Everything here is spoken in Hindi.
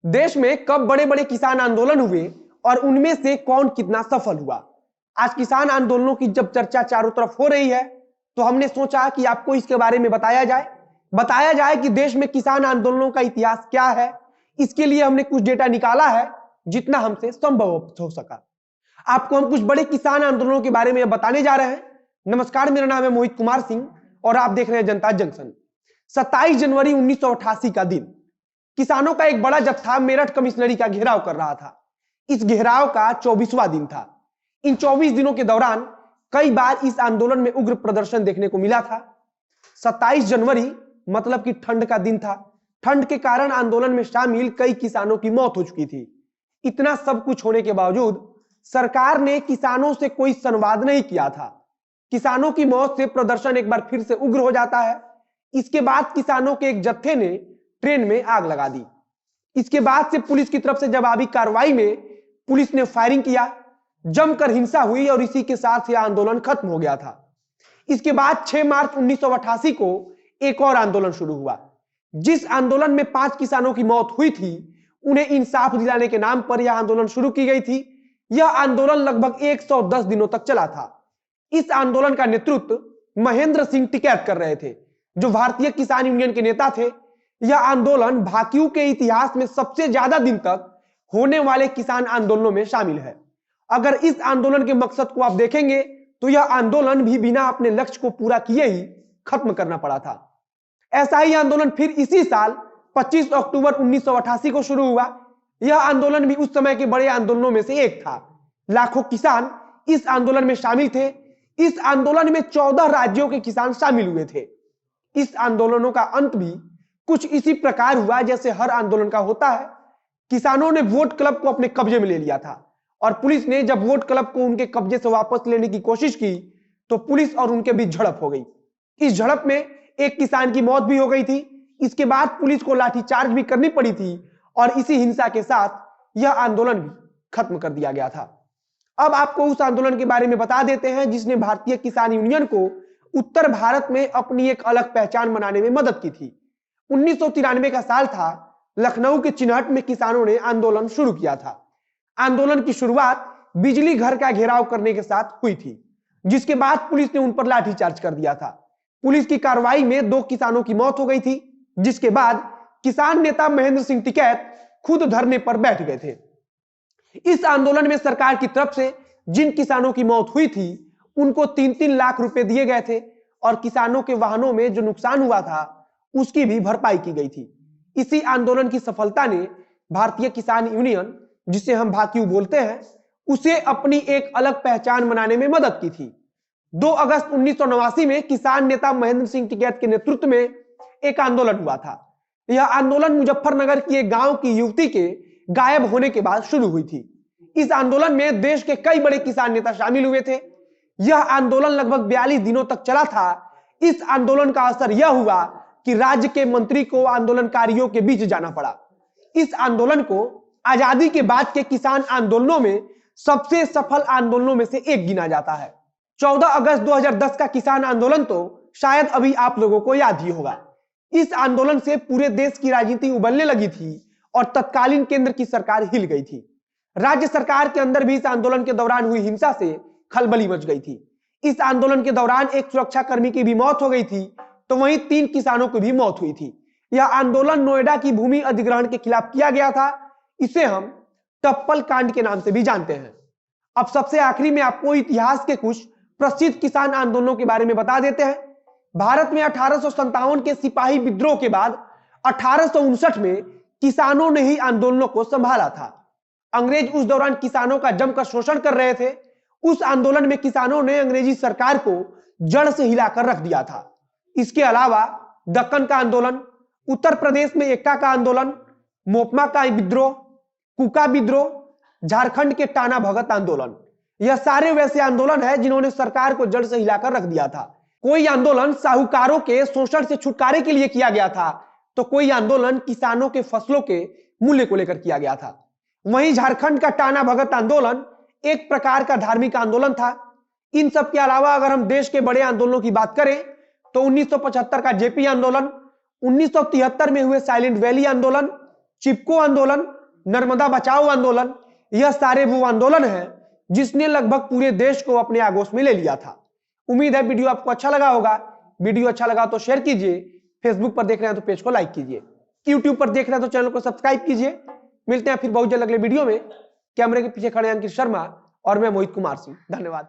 देश में कब बड़े बड़े किसान आंदोलन हुए और उनमें से कौन कितना सफल हुआ। आज किसान आंदोलनों की जब चर्चा चारों तरफ हो रही है तो हमने सोचा कि आपको इसके बारे में बताया जाए कि देश में किसान आंदोलनों का इतिहास क्या है। इसके लिए हमने कुछ डेटा निकाला है जितना हमसे संभव हो सका। आपको हम कुछ बड़े किसान आंदोलनों के बारे में बताने जा रहे हैं। नमस्कार, मेरा नाम है मोहित कुमार सिंह और आप देख रहे हैं जनता जंक्शन। 27 जनवरी 1988 का दिन किसानों का एक बड़ा जत्था मेरठ कमिश्नरी का घेराव कर रहा था। इस घेराव का 24वां दिन था। इन 24 दिनों के दौरान कई बार इस आंदोलन में उग्र प्रदर्शन देखने को मिला था। 27 जनवरी मतलब कि ठंड का दिन था। ठंड के कारण आंदोलन में शामिल कई किसानों की मौत हो चुकी थी। इतना सब कुछ होने के बावजूद सरकार ने किसानों से कोई संवाद नहीं किया था। किसानों की मौत से प्रदर्शन एक बार फिर से उग्र हो जाता है। इसके बाद किसानों के एक जत्थे ने ट्रेन में आग लगा दी। इसके बाद से पुलिस की तरफ से जवाबी कार्रवाई में पुलिस ने फायरिंग किया, जमकर हिंसा हुई और इसी के साथ यह आंदोलन खत्म हो गया था। इसके बाद 6 मार्च 1988 को एक और आंदोलन शुरू हुआ। जिस आंदोलन में 5 किसानों की मौत हुई थी उन्हें इंसाफ दिलाने के नाम पर यह आंदोलन शुरू की गई थी। यह आंदोलन लगभग 110 दिनों तक चला था। इस आंदोलन का नेतृत्व महेंद्र सिंह टिकैत कर रहे थे, जो भारतीय किसान यूनियन के नेता थे। यह आंदोलन भाकियू के इतिहास में सबसे ज्यादा दिन तक होने वाले किसान आंदोलनों में शामिल है। अगर इस आंदोलन के मकसद को आप देखेंगे तो यह आंदोलन भी बिना अपने लक्ष्य को पूरा किए ही खत्म करना पड़ा था। ऐसा ही आंदोलन फिर इसी साल 25 अक्टूबर 1988 को शुरू हुआ। यह आंदोलन भी उस समय के बड़े आंदोलनों में से एक था। लाखों किसान इस आंदोलन में शामिल थे। इस आंदोलन में 14 राज्यों के किसान शामिल हुए थे। इस आंदोलनों का अंत भी कुछ इसी प्रकार हुआ जैसे हर आंदोलन का होता है। किसानों ने वोट क्लब को अपने कब्जे में ले लिया था और पुलिस ने जब वोट क्लब को उनके कब्जे से वापस लेने की कोशिश की तो पुलिस और उनके बीच झड़प हो गई। इस झड़प में एक किसान की मौत भी हो गई थी। इसके बाद पुलिस को लाठीचार्ज भी करनी पड़ी थी और इसी हिंसा के साथ यह आंदोलन भी खत्म कर दिया गया था। अब आपको उस आंदोलन के बारे में बता देते हैं जिसने भारतीय किसान यूनियन को उत्तर भारत में अपनी एक अलग पहचान बनाने में मदद की थी। 1993 का साल था। लखनऊ के चिन्हट में किसानों ने आंदोलन शुरू किया था। आंदोलन की शुरुआत बिजली घर का घेराव करने के साथ हुई थी, जिसके बाद पुलिस ने उन पर लाठीचार्ज कर दिया था। पुलिस की कार्रवाई में 2 किसानों की मौत हो गई थी, जिसके बाद किसान नेता महेंद्र सिंह टिकैत खुद धरने पर बैठ गए थे। इस आंदोलन में सरकार की तरफ से जिन किसानों की मौत हुई थी उनको 3-3 लाख रुपए दिए गए थे और किसानों के वाहनों में जो नुकसान हुआ था उसकी भी भरपाई की गई थी। इसी आंदोलन की सफलता ने भारतीय किसान यूनियन, जिसे हम भाकियू बोलते हैं, उसे अपनी एक अलग पहचान बनाने में मदद की थी। 2 अगस्त 1989 में किसान नेता महेंद्र सिंह टिकैत के नेतृत्व में एक आंदोलन हुआ था। यह आंदोलन मुजफ्फरनगर की एक गांव की युवती के गायब होने के बाद शुरू हुई थी। इस आंदोलन में देश के कई बड़े किसान नेता शामिल हुए थे। यह आंदोलन लगभग 42 दिनों तक चला था। इस आंदोलन का असर यह हुआ कि राज्य के मंत्री को आंदोलनकारियों के बीच जाना पड़ा। इस आंदोलन को आजादी के बाद के किसान आंदोलनों में सबसे सफल आंदोलनों में से एक गिना जाता है। 14 अगस्त 2010 का किसान आंदोलन तो शायद अभी आप लोगों को याद ही होगा। इस आंदोलन से पूरे देश की राजनीति उबलने लगी थी और तत्कालीन केंद्र की सरकार हिल गई थी। राज्य सरकार के अंदर भी इस आंदोलन के दौरान हुई हिंसा से खलबली मच गई थी। इस आंदोलन के दौरान एक सुरक्षाकर्मी की भी मौत हो गई थी, तो वहीं 3 किसानों की भी मौत हुई थी। यह आंदोलन नोएडा की भूमि अधिग्रहण के खिलाफ किया गया था। इसे हम टप्पल कांड के नाम से भी जानते हैं। अब सबसे आखिरी में आपको इतिहास के कुछ प्रसिद्ध किसान आंदोलनों के बारे में बता देते हैं। भारत में 1857 के सिपाही विद्रोह के बाद 1859 में किसानों ने ही आंदोलनों को संभाला था। अंग्रेज उस दौरान किसानों का जमकर शोषण कर रहे थे। उस आंदोलन में किसानों ने अंग्रेजी सरकार को जड़ से हिलाकर रख दिया था। इसके अलावा दक्कन का आंदोलन, उत्तर प्रदेश में एकता का आंदोलन, मोपमा का विद्रोह, कुका विद्रोह, झारखंड के टाना भगत आंदोलन, यह सारे वैसे आंदोलन है जिन्होंने सरकार को जड़ से हिलाकर रख दिया था। कोई आंदोलन साहूकारों के शोषण से छुटकारे के लिए किया गया था, तो कोई आंदोलन किसानों के फसलों के मूल्य को लेकर किया गया था। वहीं झारखंड का टाना भगत आंदोलन एक प्रकार का धार्मिक आंदोलन था। इन सब के अलावा अगर हम देश के बड़े आंदोलनों की बात करें तो 1975 का जेपी आंदोलन, 1973 में हुए साइलेंट वैली आंदोलन, चिपको आंदोलन, नर्मदा बचाओ आंदोलन, यह सारे वो आंदोलन हैं जिसने लगभग पूरे देश को अपने आगोश में ले लिया था। उम्मीद है वीडियो आपको अच्छा लगा होगा। वीडियो अच्छा लगा तो शेयर कीजिए, फेसबुक पर देख रहे हैं तो पेज को लाइक कीजिए, यूट्यूब पर देख रहे हैं तो चैनल को सब्सक्राइब कीजिए। मिलते हैं फिर बहुत जल्द अगले वीडियो में। कैमरे के पीछे खड़े हैं अंकित शर्मा और मैं मोहित कुमार सिंह। धन्यवाद।